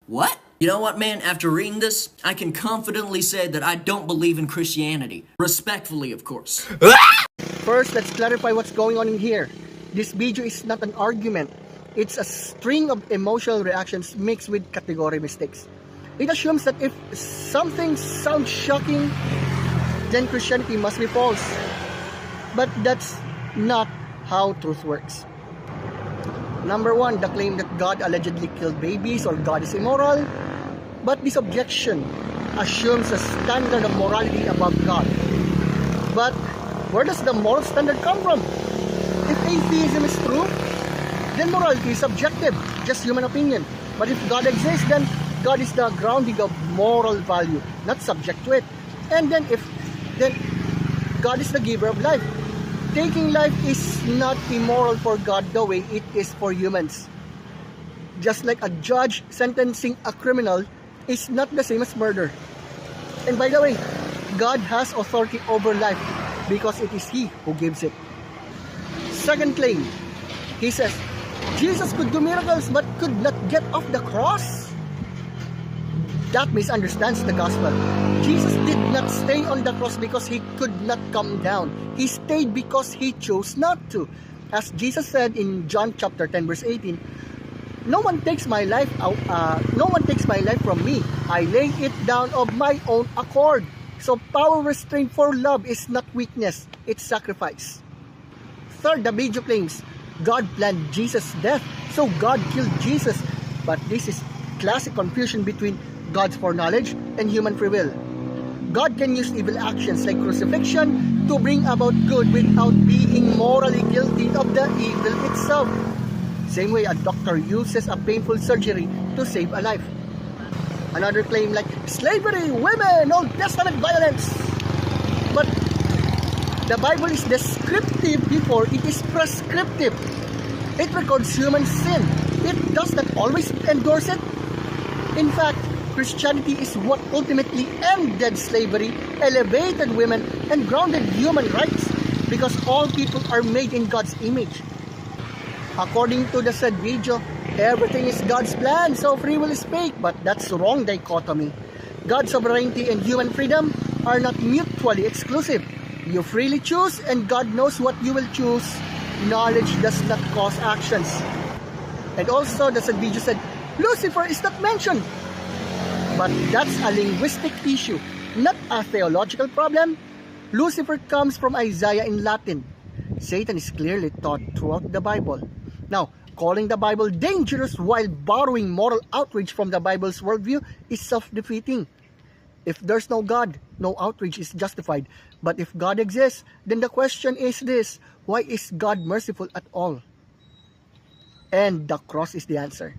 What? You know what, man? After reading this, I can confidently say that I don't believe in Christianity. Respectfully, of course. First, let's clarify what's going on in here. This video is not an argument. It's a string of emotional reactions mixed with category mistakes. It assumes that if something sounds shocking, then Christianity must be false. But that's not how truth works. Number one, the claim that God allegedly killed babies or God is immoral. But this objection assumes a standard of morality above God. But where does the moral standard come from? If atheism is true, then morality is subjective, just human opinion. But if God exists, then God is the grounding of moral value, not subject to it. And then God is the giver of life. Taking life is not immoral for God the way it is for humans. Just like a judge sentencing a criminal is not the same as murder. And by the way, God has authority over life because it is He who gives it. Second claim, he says, Jesus could do miracles but could not get off the cross. That misunderstands the gospel. Jesus did not stay on the cross because He could not come down. He stayed because He chose not to. As Jesus said in John chapter 10 verse 18, No one takes my life from me. I lay it down of my own accord. So power restrained for love is not weakness, it's sacrifice. Third, the video claims God planned Jesus' death, so God killed Jesus. But this is classic confusion between God's foreknowledge and human free will. God can use evil actions like crucifixion to bring about good without being morally guilty of the evil itself. Same way a doctor uses a painful surgery to save a life. Another claim like slavery, women, Old Testament violence. But the Bible is descriptive before it is prescriptive. It records human sin. It does not always endorse it. In fact, Christianity is what ultimately ended slavery, elevated women, and grounded human rights because all people are made in God's image. According to the said video, everything is God's plan, so free will is fake, but that's the wrong dichotomy. God's sovereignty and human freedom are not mutually exclusive. You freely choose, and God knows what you will choose. Knowledge does not cause actions. And also, the said video said, Lucifer is not mentioned. But that's a linguistic issue, not a theological problem. Lucifer comes from Isaiah in Latin. Satan is clearly taught throughout the Bible. Now, calling the Bible dangerous while borrowing moral outrage from the Bible's worldview is self-defeating. If there's no God, no outrage is justified. But if God exists, then the question is this: why is God merciful at all? And the cross is the answer.